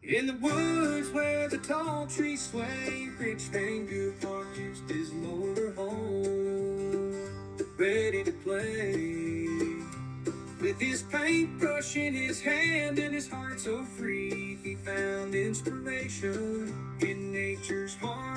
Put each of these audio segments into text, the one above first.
In the woods where the tall trees sway, Rich Van Goopar used his motorhome, ready to play. With his paintbrush in his hand and his heart so free, he found inspiration in nature's harmony.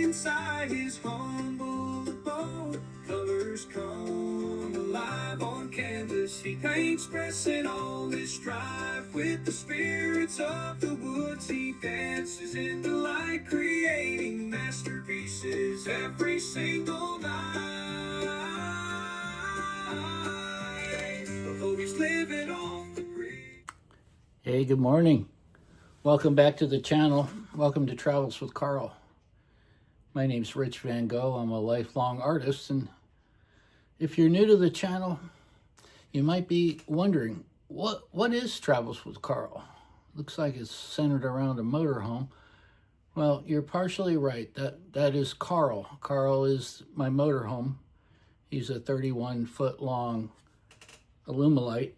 Inside his humble abode, colors come alive on canvas. He paints, expressing all his strife with the spirits of the woods. He dances in the light, creating masterpieces every single night. Although he's living off the grid. Hey, good morning. Welcome back to the channel. Welcome to Travels with Carl. My name's Rich Van Gogh. I'm a lifelong artist, and if you're new to the channel, you might be wondering, what is Travels with Carl? Looks like it's centered around a motorhome. Well, you're partially right. That is Carl. Carl is my motorhome. He's a 31-foot long Alumilite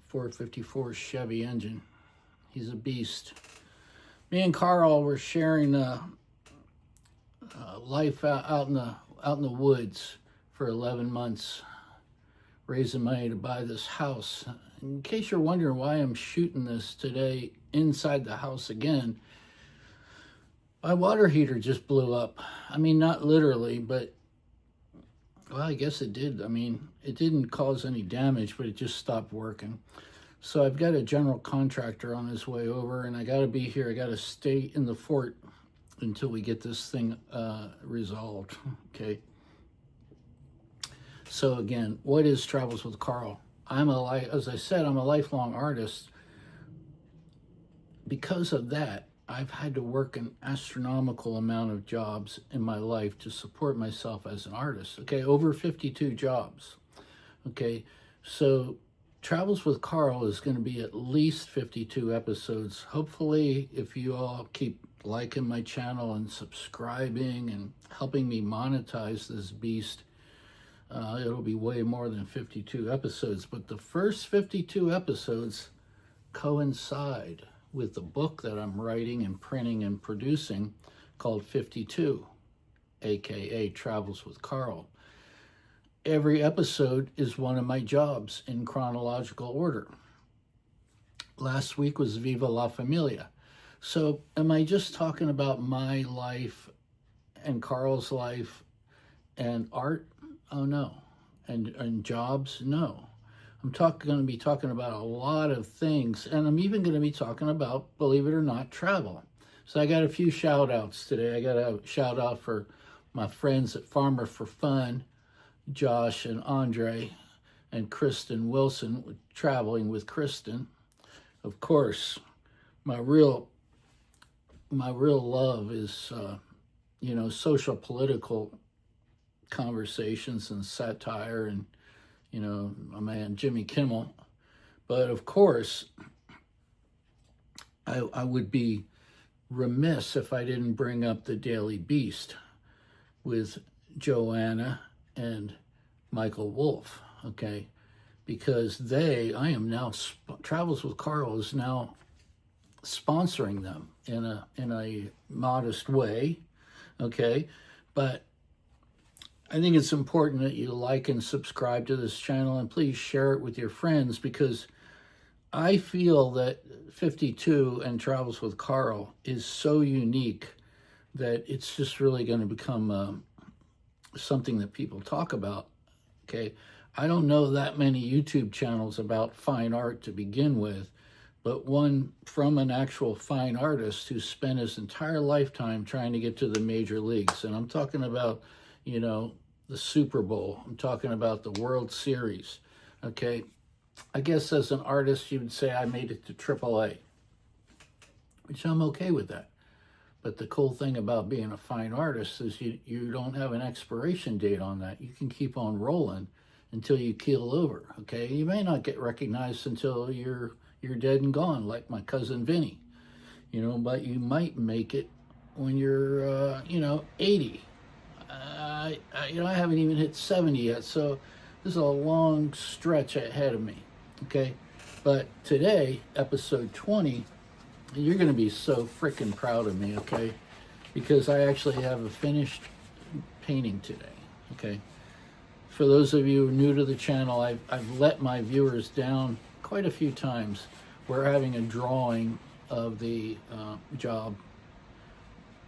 454 Chevy engine. He's a beast. Me and Carl were sharing life out in the woods for 11 months, raising money to buy this house. In case you're wondering why I'm shooting this today inside the house again, my water heater just blew up. I mean, not literally, but, well, I guess it did. I mean, it didn't cause any damage, but it just stopped working. So I've got a general contractor on his way over, and I got to be here. I got to stay in the fort until we get this thing resolved, okay? So again, what is Travels with Carl? As I said, I'm a lifelong artist. Because of that, I've had to work an astronomical amount of jobs in my life to support myself as an artist, okay? Over 52 jobs, okay? So Travels with Carl is going to be at least 52 episodes. Hopefully, if you all keep liking my channel and subscribing and helping me monetize this beast, it'll be way more than 52 episodes. But the first 52 episodes coincide with the book that I'm writing and printing and producing called 52, aka Travels with Carl. Every episode is one of my jobs in chronological order. Last week was Viva La Familia. So am I just talking about my life and Carl's life and art? Oh no. And jobs? No. I'm going to be talking about a lot of things, and I'm even going to be talking about, believe it or not, travel. So I got a few shout outs today. I got a shout out for my friends at Farmer for Fun, Josh and Andre, and Kristen Wilson, traveling with Kristen. Of course, my real love is, social political conversations and satire, and, my man Jimmy Kimmel. But of course, I would be remiss if I didn't bring up the Daily Beast with Joanna and Michael Wolf, okay? Because Travels with Carl is now sponsoring them in a modest way, okay? But I think it's important that you like and subscribe to this channel, and please share it with your friends, because I feel that 52 and Travels with Carl is so unique that it's just really going to become something that people talk about, okay? I don't know that many YouTube channels about fine art to begin with, but one from an actual fine artist who spent his entire lifetime trying to get to the major leagues. And I'm talking about, the Super Bowl. I'm talking about the World Series, okay? I guess as an artist, you would say I made it to AAA, which I'm okay with that. But the cool thing about being a fine artist is you don't have an expiration date on that. You can keep on rolling until you keel over, okay? You may not get recognized until you're dead and gone, like my cousin Vinny, but you might make it when you're, 80. I haven't even hit 70 yet, so this is a long stretch ahead of me, okay? But today, episode 20, you're going to be so freaking proud of me, okay? Because I actually have a finished painting today, okay? For those of you new to the channel, I've let my viewers down quite a few times. We're having a drawing of the job,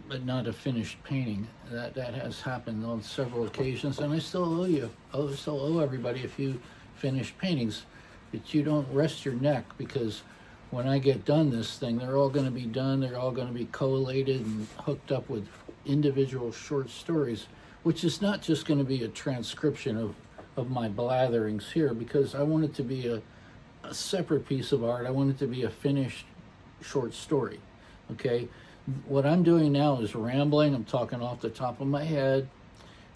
but not a finished painting. That has happened on several occasions, and I still owe you. I still owe everybody a few finished paintings. But you don't rest your neck, because when I get done this thing, they're all going to be done. They're all going to be collated and hooked up with individual short stories, which is not just going to be a transcription of my blatherings here, because I want it to be a separate piece of art. I want it to be a finished short story, okay? What I'm doing now is rambling. I'm talking off the top of my head.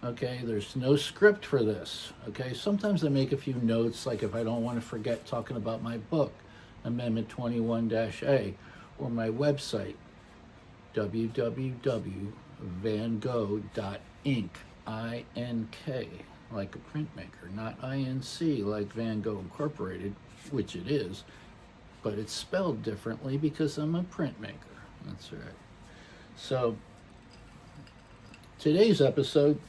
Okay, there's no script for this. Okay, sometimes I make a few notes, like if I don't want to forget talking about my book, Amendment 21-A, or my website, www.vangogh.inc, I-N-K, like a printmaker, not I-N-C, like Van Gogh Incorporated, which it is, but it's spelled differently because I'm a printmaker. That's right. So, today's episode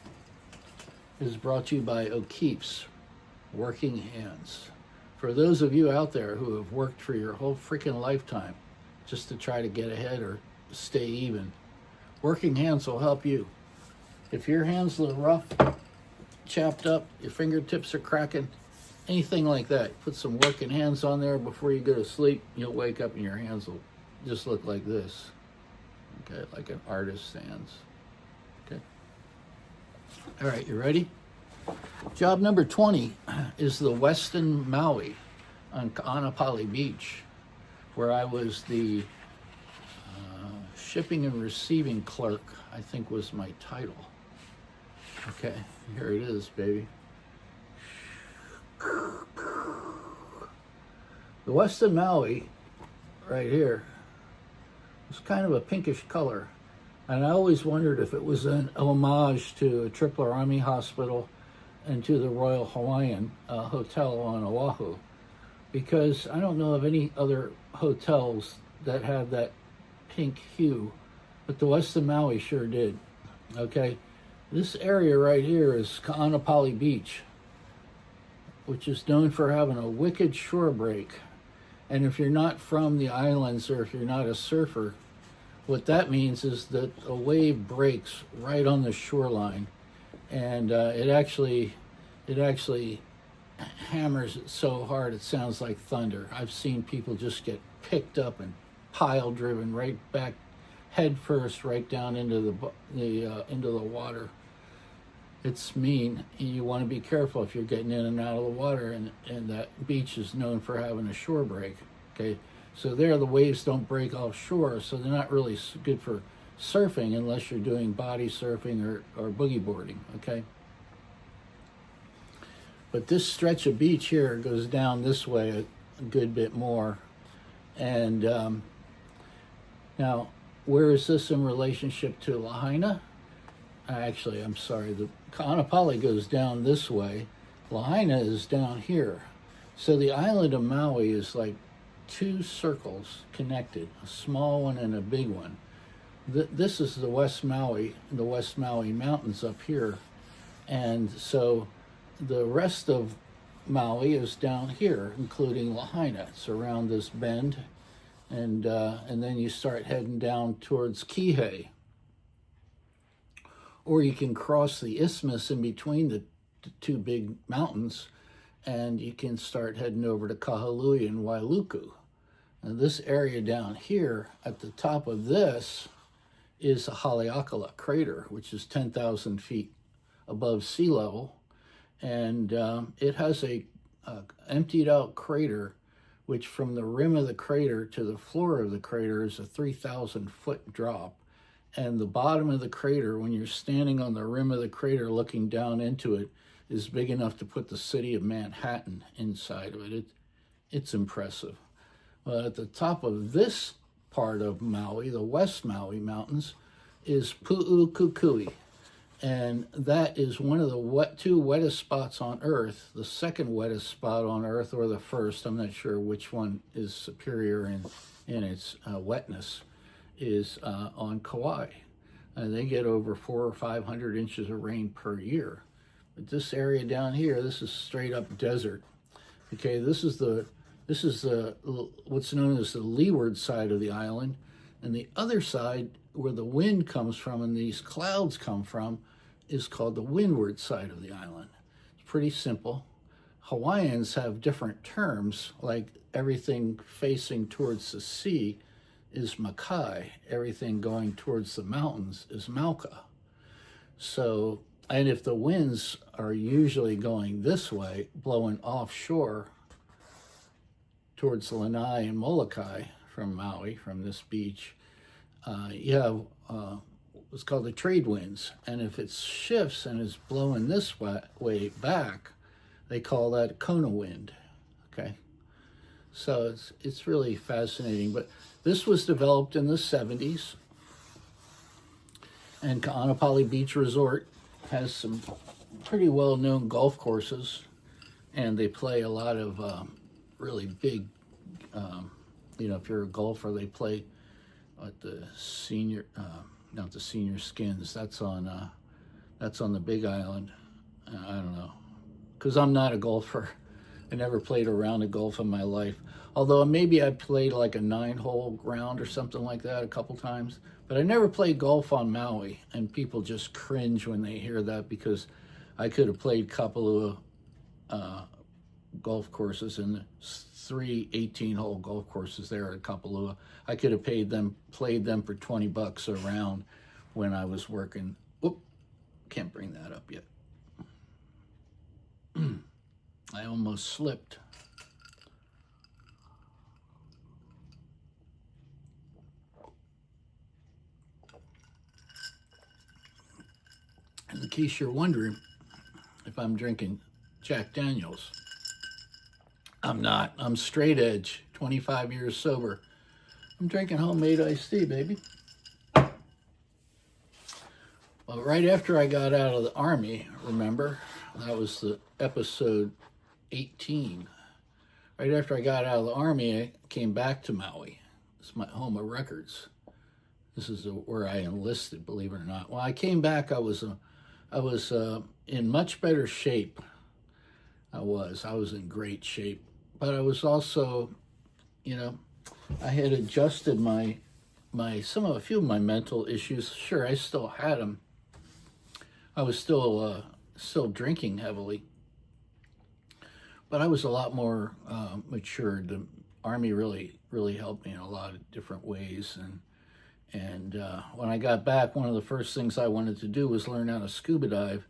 is brought to you by O'Keeffe's Working Hands. For those of you out there who have worked for your whole freaking lifetime just to try to get ahead or stay even, Working Hands will help you. If your hands look rough, chapped up, your fingertips are cracking, anything like that, put some Working Hands on there before you go to sleep. You'll wake up and your hands will just look like this. Okay, like an artist's hands. Okay. All right, you ready? Job number 20 is the Westin Maui on Ka'anapali Beach, where I was the shipping and receiving clerk, I think was my title. Okay, here it is, baby. The Westin Maui, right here, was kind of a pinkish color. And I always wondered if it was an homage to a Tripler Army Hospital and to the Royal Hawaiian Hotel on Oahu, because I don't know of any other hotels that have that pink hue, but the Westin Maui sure did. Okay, this area right here is Ka'anapali Beach, which is known for having a wicked shore break. And if you're not from the islands, or if you're not a surfer, what that means is that a wave breaks right on the shoreline, and it actually hammers it so hard it sounds like thunder. I've seen people just get picked up and pile driven right back, head first, right down into the water. It's mean, and you want to be careful if you're getting in and out of the water. And that beach is known for having a shore break. Okay. So there, the waves don't break offshore, so they're not really good for surfing unless you're doing body surfing or boogie boarding, okay? But this stretch of beach here goes down this way a good bit more. And now, where is this in relationship to Lahaina? Actually, I'm sorry, the Ka'anapali goes down this way. Lahaina is down here. So the island of Maui is like two circles connected, a small one and a big one. This is the West Maui Mountains up here. And so the rest of Maui is down here, including Lahaina. It's around this bend. And then you start heading down towards Kihei. Or you can cross the isthmus in between the two big mountains, and you can start heading over to Kahului and Wailuku. And this area down here at the top of this is a Haleakala crater, which is 10,000 feet above sea level. And it has a emptied out crater, which from the rim of the crater to the floor of the crater is a 3,000 foot drop. And the bottom of the crater, when you're standing on the rim of the crater looking down into it, is big enough to put the city of Manhattan inside of it. It's impressive. At the top of this part of Maui, the West Maui Mountains, is Pu'ukukui. And that is one of the two wettest spots on Earth. The second wettest spot on Earth, or the first, I'm not sure which one is superior in its wetness, is on Kauai. They get over 400 or 500 inches of rain per year. But this area down here, this is straight up desert. Okay, this is what's known as the leeward side of the island, and the other side, where the wind comes from and these clouds come from, is called the windward side of the island. It's pretty simple. Hawaiians have different terms, like everything facing towards the sea is Makai, everything going towards the mountains is Mauka. So, and if the winds are usually going this way, blowing offshore towards Lanai and Molokai from Maui, from this beach, you have what's called the trade winds. And if it shifts and is blowing this way back, they call that Kona wind. Okay, so it's really fascinating. But this was developed in the 70s, and Ka'anapali Beach Resort has some pretty well-known golf courses, and they play a lot of really big, if you're a golfer, they play at the senior, not the senior skins. That's on the Big Island. I don't know, because I'm not a golfer. I never played a round of golf in my life. Although maybe I played like a 9-hole round or something like that a couple times. But I never played golf on Maui, and people just cringe when they hear that, because I could have played Kapalua golf courses, and 3 18-hole golf courses there at Kapalua. I could have played them for $20 a round when I was working. Whoop, can't bring that up yet. I almost slipped. And in case you're wondering if I'm drinking Jack Daniels, I'm not. I'm straight edge, 25 years sober. I'm drinking homemade iced tea, baby. Well, right after I got out of the Army, remember, that was the episode 18. Right after I got out of the Army, I came back to Maui. It's my home of records. This is where I enlisted, believe it or not. When I came back, I was in much better shape. I was in great shape, but I was also, I had adjusted a few of my mental issues. Sure, I still had them. I was still drinking heavily, but I was a lot more matured. The Army really helped me in a lot of different ways, and when I got back, one of the first things I wanted to do was learn how to scuba dive.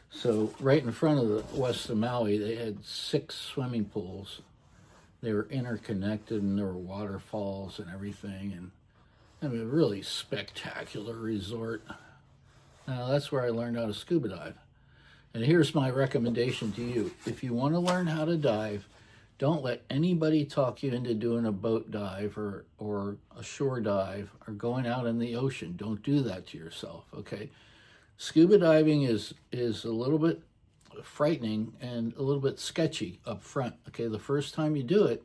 So right in front of the Westin Maui, they had 6 swimming pools. They were interconnected, and there were waterfalls and everything, and I mean, a really spectacular resort. Now, that's where I learned how to scuba dive. And here's my recommendation to you. If you want to learn how to dive, don't let anybody talk you into doing a boat dive or a shore dive or going out in the ocean. Don't do that to yourself, okay? Scuba diving is a little bit frightening and a little bit sketchy up front, okay? The first time you do it,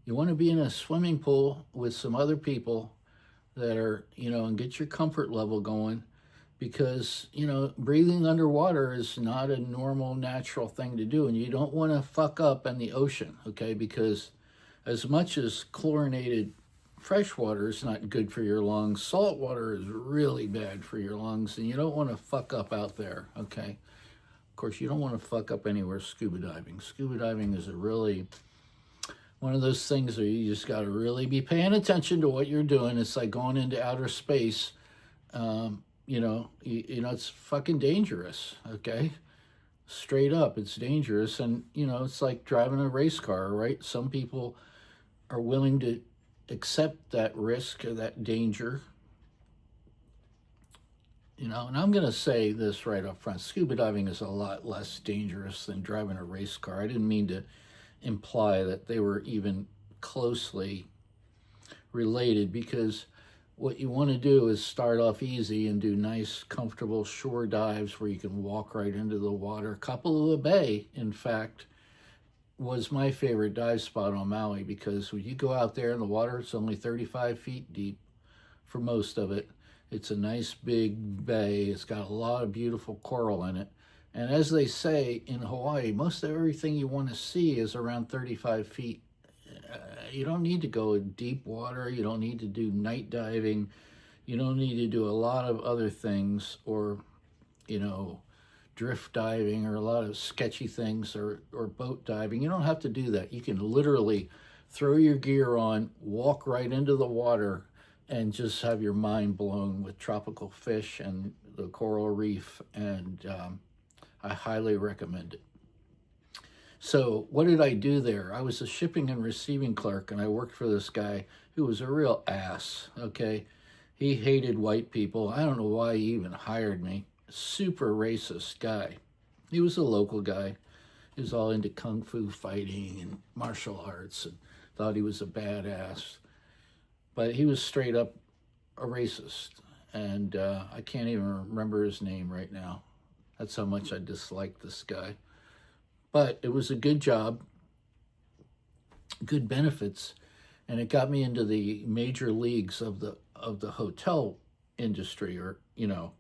you want to be in a swimming pool with some other people that are, and get your comfort level going, because, breathing underwater is not a normal, natural thing to do, and you don't want to fuck up in the ocean, okay? Because as much as chlorinated fresh water is not good for your lungs, salt water is really bad for your lungs, and you don't want to fuck up out there, okay? Of course, you don't want to fuck up anywhere scuba diving. Scuba diving is one of those things where you just got to really be paying attention to what you're doing. It's like going into outer space. It's fucking dangerous, okay? Straight up, it's dangerous. And, it's like driving a race car, right? Some people are willing to accept that risk or that danger. And I'm going to say this right up front. Scuba diving is a lot less dangerous than driving a race car. I didn't mean to imply that they were even closely related, because what you want to do is start off easy and do nice, comfortable shore dives where you can walk right into the water. Kapalua Bay, in fact, was my favorite dive spot on Maui because when you go out there in the water, it's only 35 feet deep for most of it. It's a nice big bay. It's got a lot of beautiful coral in it. And as they say in Hawaii, most of everything you want to see is around 35 feet. You don't need to go in deep water. You don't need to do night diving. You don't need to do a lot of other things, or, you know, drift diving or a lot of sketchy things, or boat diving. You don't have to do that. You can literally throw your gear on, walk right into the water, and just have your mind blown with tropical fish and the coral reef. And I highly recommend it. So what did I do there? I was a shipping and receiving clerk, and I worked for this guy who was a real ass, okay? He hated white people. I don't know why he even hired me. Super racist guy. He was a local guy. He was all into kung fu fighting and martial arts and thought he was a badass. But he was straight up a racist. And I can't even remember his name right now. That's how much I disliked this guy. But it was a good job, good benefits, and it got me into the major leagues of the hotel industry. Or, you know,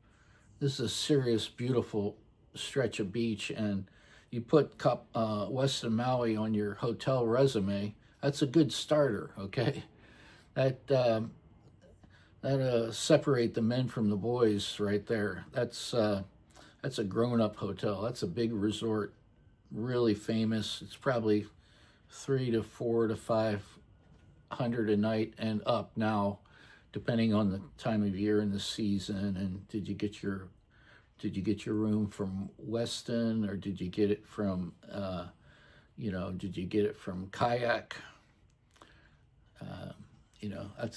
this is a serious, beautiful stretch of beach, and you put Westin Maui on your hotel resume. That's a good starter, okay? That separate the men from the boys right there. That's a grown-up hotel. That's a big resort. Really famous. It's probably 300 to 400 to 500 a night and up now, depending on the time of year and the season. And did you get your room from Westin, or did you get it from did you get it from Kayak?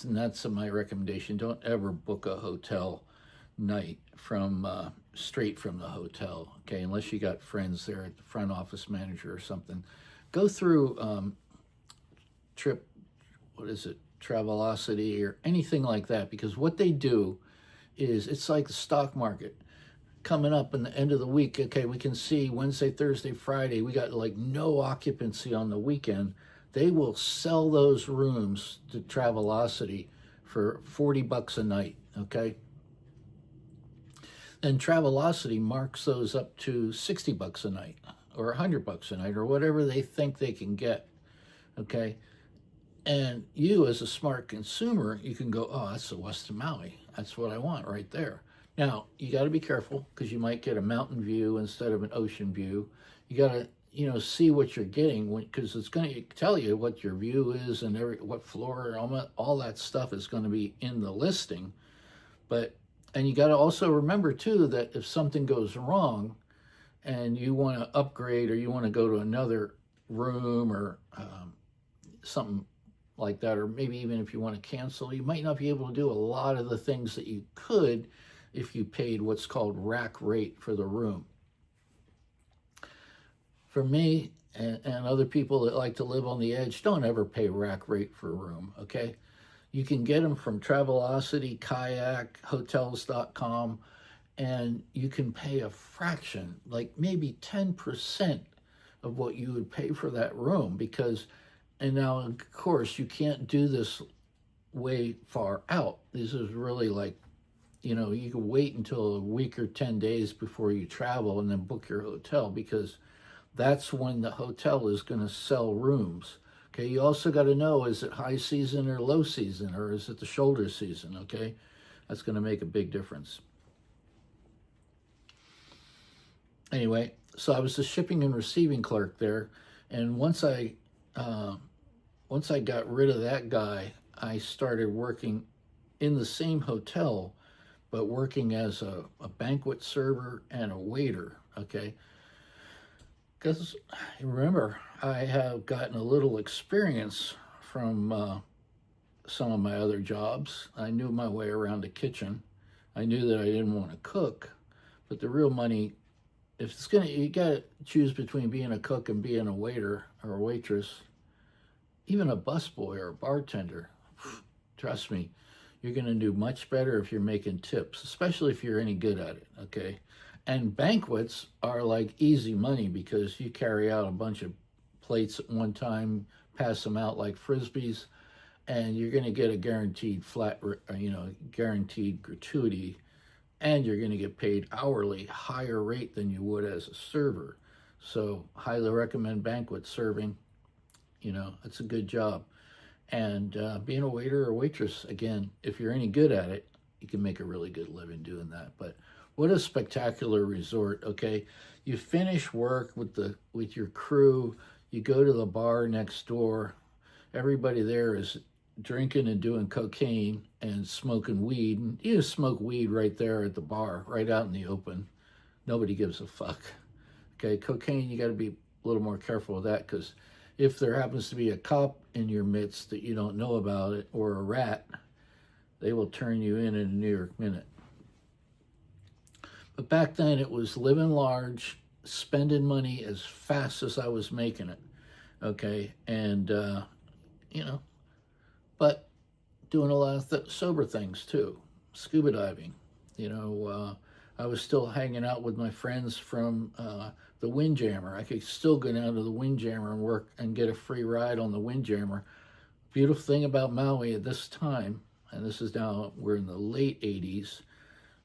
That's my recommendation. Don't ever book a hotel night from straight from the hotel, okay, unless you got friends there at the front office manager or something. Go through Travelocity or anything like that, because what they do is, it's like the stock market. Coming up in the end of the week, okay, we can see Wednesday, Thursday, Friday, we got like no occupancy on the weekend. They will sell those rooms to Travelocity for $40 a night, okay? And Travelocity marks those up to $60 a night, or $100 a night, or whatever they think they can get, okay? And you, as a smart consumer, you can go, oh, that's the Westin Maui. That's what I want right there. Now, you got to be careful, because you might get a mountain view instead of an ocean view. You got to, see what you're getting, because it's going to tell you what your view is, and what floor, all that stuff is going to be in the listing. And you got to also remember, too, that if something goes wrong and you want to upgrade, or you want to go to another room, or something like that, or maybe even if you want to cancel, you might not be able to do a lot of the things that you could if you paid what's called rack rate for the room. For me and other people that like to live on the edge, don't ever pay rack rate for a room, okay? You can get them from Travelocity, Kayak, Hotels.com, and you can pay a fraction, like maybe 10% of what you would pay for that room. And now, of course, you can't do this way far out. This is really like, you can wait until a week or 10 days before you travel and then book your hotel, because that's when the hotel is going to sell rooms. Okay, you also got to know, is it high season or low season, or is it the shoulder season, okay? That's going to make a big difference. Anyway, so I was the shipping and receiving clerk there, and once I got rid of that guy, I started working in the same hotel, but working as a banquet server and a waiter, okay? Because remember, I have gotten a little experience from some of my other jobs. I knew my way around the kitchen. I knew that I didn't want to cook, but the real money, you got to choose between being a cook and being a waiter or a waitress, even a busboy or a bartender. Trust me, You're going to do much better if you're making tips, especially if you're any good at it, okay? And banquets are like easy money because you carry out a bunch of plates at one time, pass them out like frisbees, and you're going to get a guaranteed guaranteed gratuity, and you're going to get paid hourly, higher rate than you would as a server. So, highly recommend banquet serving. It's a good job. And being a waiter or waitress, again, if you're any good at it, you can make a really good living doing that. But what a spectacular resort, okay? You finish work with your crew, you go to the bar next door. Everybody there is drinking and doing cocaine and smoking weed. And you just smoke weed right there at the bar, right out in the open. Nobody gives a fuck. Okay, cocaine, you got to be a little more careful with that, because if there happens to be a cop in your midst that you don't know about it, or a rat, they will turn you in a New York minute. But back then it was living large, spending money as fast as I was making it, okay? And, but doing a lot of sober things too. Scuba diving, I was still hanging out with my friends from the Windjammer. I could still go down to the Windjammer and work and get a free ride on the Windjammer. Beautiful thing about Maui at this time, and this is now, we're in the late 80s,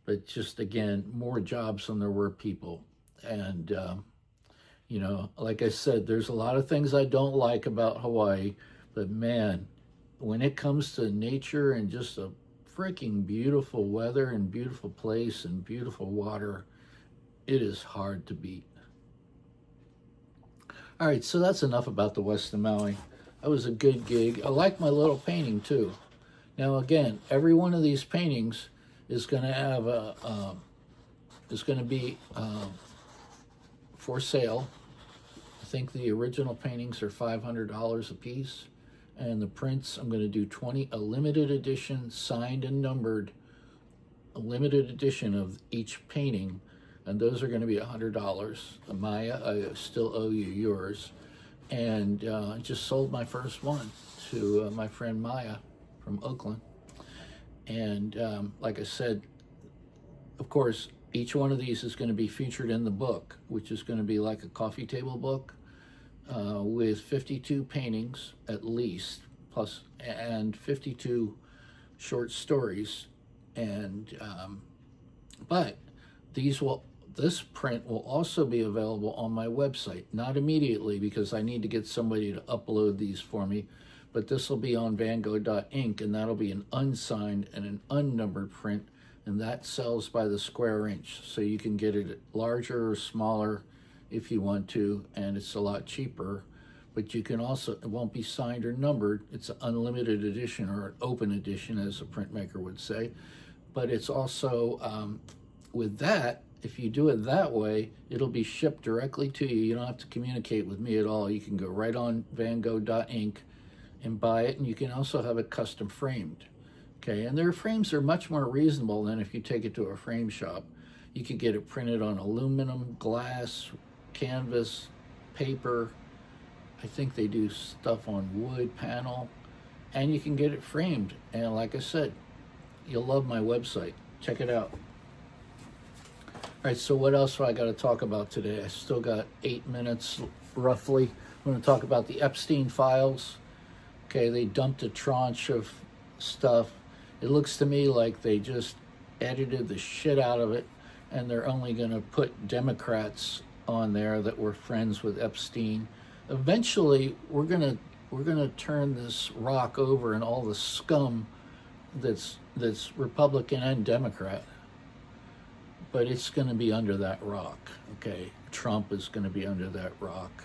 but just again, more jobs than there were people. And, like I said, there's a lot of things I don't like about Hawaii, but man, when it comes to nature and just a freaking beautiful weather and beautiful place and beautiful water, it is hard to beat. All right, so that's enough about the Westin Maui. That was a good gig. I like my little painting too. Now again, every one of these paintings is going to have be for sale. I think the original paintings are $500 a piece. And the prints, I'm going to do a limited edition, signed and numbered, a limited edition of each painting, and those are going to be $100. Maya, I still owe you yours. And I just sold my first one to my friend Maya from Oakland. And like I said, of course, each one of these is going to be featured in the book, which is going to be like a coffee table book. With 52 paintings at least, and 52 short stories, and but this print will also be available on my website. Not immediately, because I need to get somebody to upload these for me, but this will be on VanGogh.Inc., and that'll be an unsigned and an unnumbered print, and that sells by the square inch, so you can get it larger or smaller if you want to, and it's a lot cheaper. But you can also, it won't be signed or numbered. It's an unlimited edition, or an open edition, as a printmaker would say. But it's also, with that, if you do it that way, it'll be shipped directly to you. You don't have to communicate with me at all. You can go right on VanGogh.Inc. and buy it, and you can also have it custom framed. Okay, and their frames are much more reasonable than if you take it to a frame shop. You could get it printed on aluminum, glass, canvas, paper. I think they do stuff on wood panel, and you can get it framed. And like I said, you'll love my website. Check it out. All right, so what else do I got to talk about today? I still got 8 minutes roughly. I'm going to talk about the Epstein files. Okay, they dumped a tranche of stuff. It looks to me like they just edited the shit out of it, and they're only going to put Democrats on there that were friends with Epstein. Eventually, we're gonna turn this rock over, and all the scum that's Republican and Democrat, but it's going to be under that rock. Okay, Trump is going to be under that rock,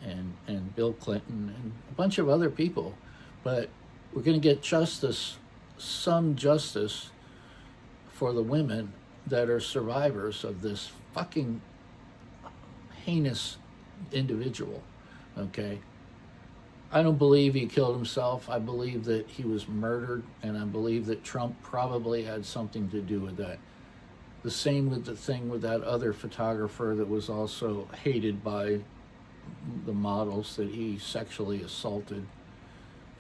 and Bill Clinton and a bunch of other people, but we're going to get justice, some justice, for the women that are survivors of this fucking heinous individual. Okay, I don't believe he killed himself. I believe that he was murdered, and I believe that Trump probably had something to do with that. The same with the thing with that other photographer that was also hated by the models that he sexually assaulted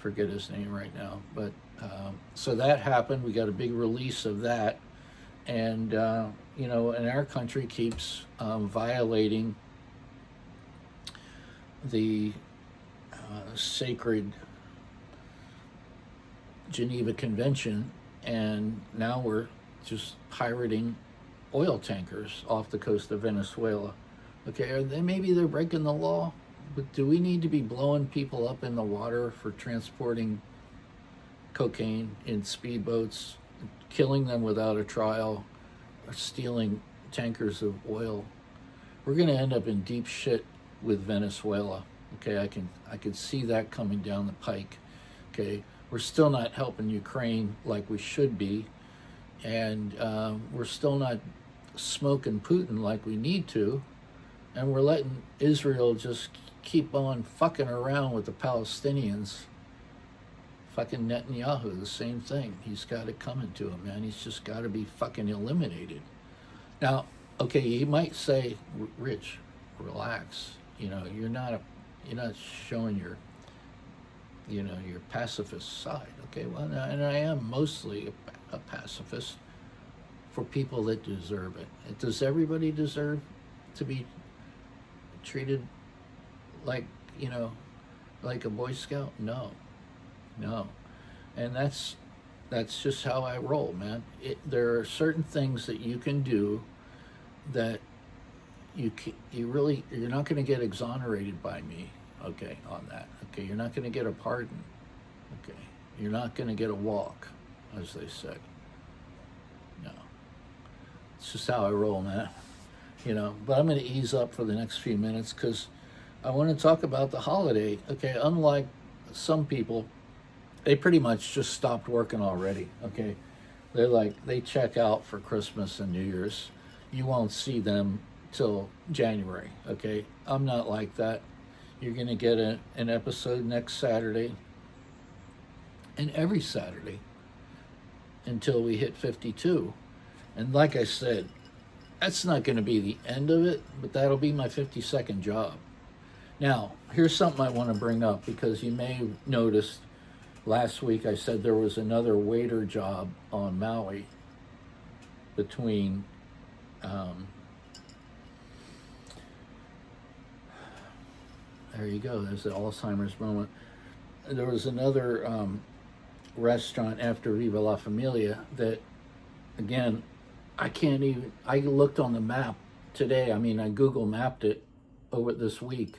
forget his name right now. But so that happened. We got a big release of that. And, and our country keeps violating the sacred Geneva Convention, and now we're just pirating oil tankers off the coast of Venezuela. Okay, maybe they're breaking the law, but do we need to be blowing people up in the water for transporting cocaine in speedboats, killing them without a trial, or stealing tankers of oil? We're going to end up in deep shit with Venezuela. Okay, I can see that coming down the pike. Okay, we're still not helping Ukraine like we should be, and we're still not smoking Putin like we need to, and we're letting Israel just keep on fucking around with the Palestinians. Fucking Netanyahu, the same thing. He's got it coming to him, man. He's just got to be fucking eliminated. Now, okay, he might say, Rich, relax. You're not showing your pacifist side. Okay, well, and I am mostly a pacifist for people that deserve it. Does everybody deserve to be treated like a Boy Scout? No, and that's just how I roll, man. There are certain things that you can do that you're not going to get exonerated by me, okay, on that. Okay, you're not going to get a pardon. Okay, you're not going to get a walk, as they say. No, it's just how I roll, man. But I'm going to ease up for the next few minutes because I want to talk about the holiday. Okay, unlike some people, they pretty much just stopped working already. Okay, they check out for Christmas and New Year's. You won't see them till January. Okay, I'm not like that. You're gonna get an episode next Saturday and every Saturday until we hit 52. And like I said, that's not going to be the end of it, but that'll be my 52nd job. Now, here's something I want to bring up, because you may have noticed last week I said there was another waiter job on Maui between there you go, there's the Alzheimer's moment. There was another restaurant after Viva La Familia that, again, I looked on the map today. I mean, I Google mapped it over this week.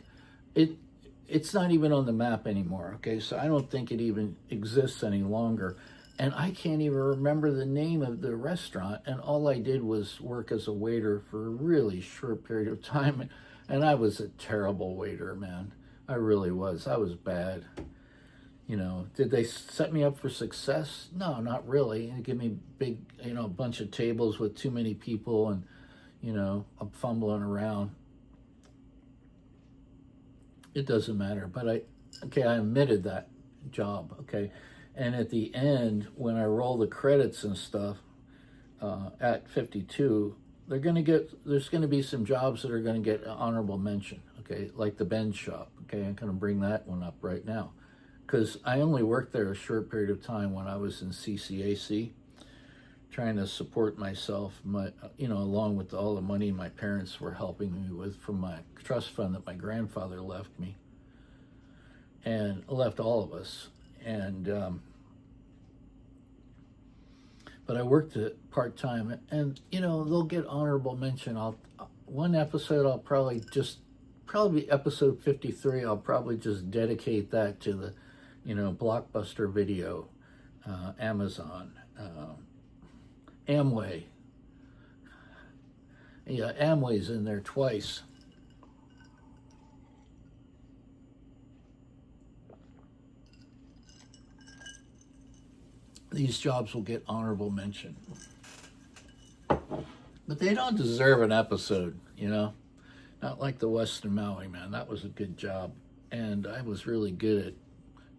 It's not even on the map anymore, okay? So I don't think it even exists any longer. And I can't even remember the name of the restaurant. And all I did was work as a waiter for a really short period of time. And I was a terrible waiter, man. I really was. I was bad. Did they set me up for success? No, not really. They give me big, a bunch of tables with too many people, and, I'm fumbling around. It doesn't matter. But I omitted that job, okay? And at the end, when I roll the credits and stuff at 52, there's going to be some jobs that are going to get an honorable mention, okay? Like the Ben's shop, okay? I'm going to bring that one up right now, because I only worked there a short period of time when I was in CCAC, trying to support myself, along with all the money my parents were helping me with from my trust fund that my grandfather left me, and left all of us. And but I worked it part-time, and they'll get honorable mention. One episode I'll probably episode 53, I'll probably just dedicate that to the Blockbuster Video, Amazon, Amway. Yeah, Amway's in there twice. These jobs will get honorable mention. But they don't deserve an episode, Not like the Westin Maui, man. That was a good job. And I was really good at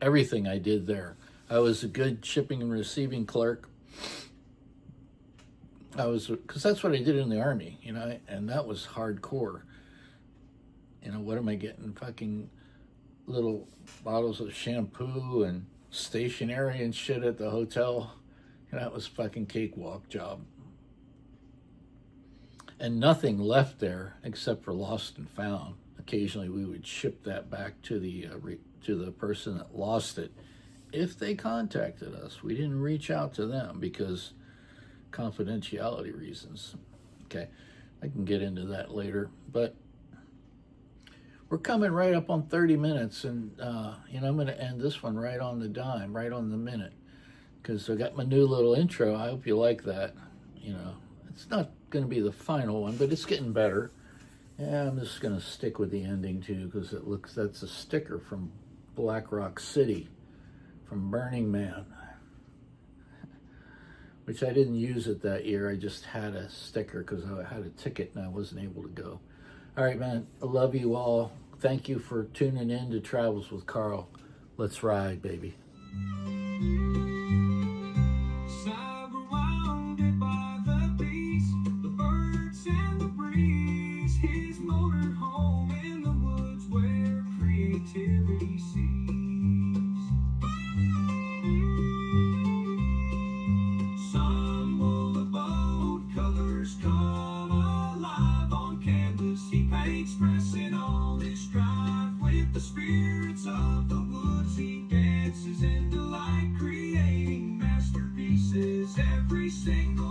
everything I did there. I was a good shipping and receiving clerk. Because that's what I did in the Army, and that was hardcore. What am I getting? Fucking little bottles of shampoo and stationery and shit at the hotel. And that was fucking cakewalk job. And nothing left there except for lost and found. Occasionally we would ship that back to the person that lost it if they contacted us. We didn't reach out to them because confidentiality reasons. Okay, I can get into that later, but we're coming right up on 30 minutes, and I'm going to end this one right on the dime, right on the minute, because I got my new little intro. I hope you like that. It's not going to be the final one, but it's getting better. Yeah, I'm just going to stick with the ending too, because that's a sticker from Black Rock City, from Burning Man, which I didn't use it that year. I just had a sticker because I had a ticket and I wasn't able to go. All right, man, I love you all. Thank you for tuning in to Travels with Carl. Let's ride, baby. Surrounded by the beast, the birds and the breeze, his motor home in the woods where creativity sees. Sun will abode, colors come alive on canvas. He paints, pressing all his strive with the spirits of the woods. He dances in delight, creating masterpieces every single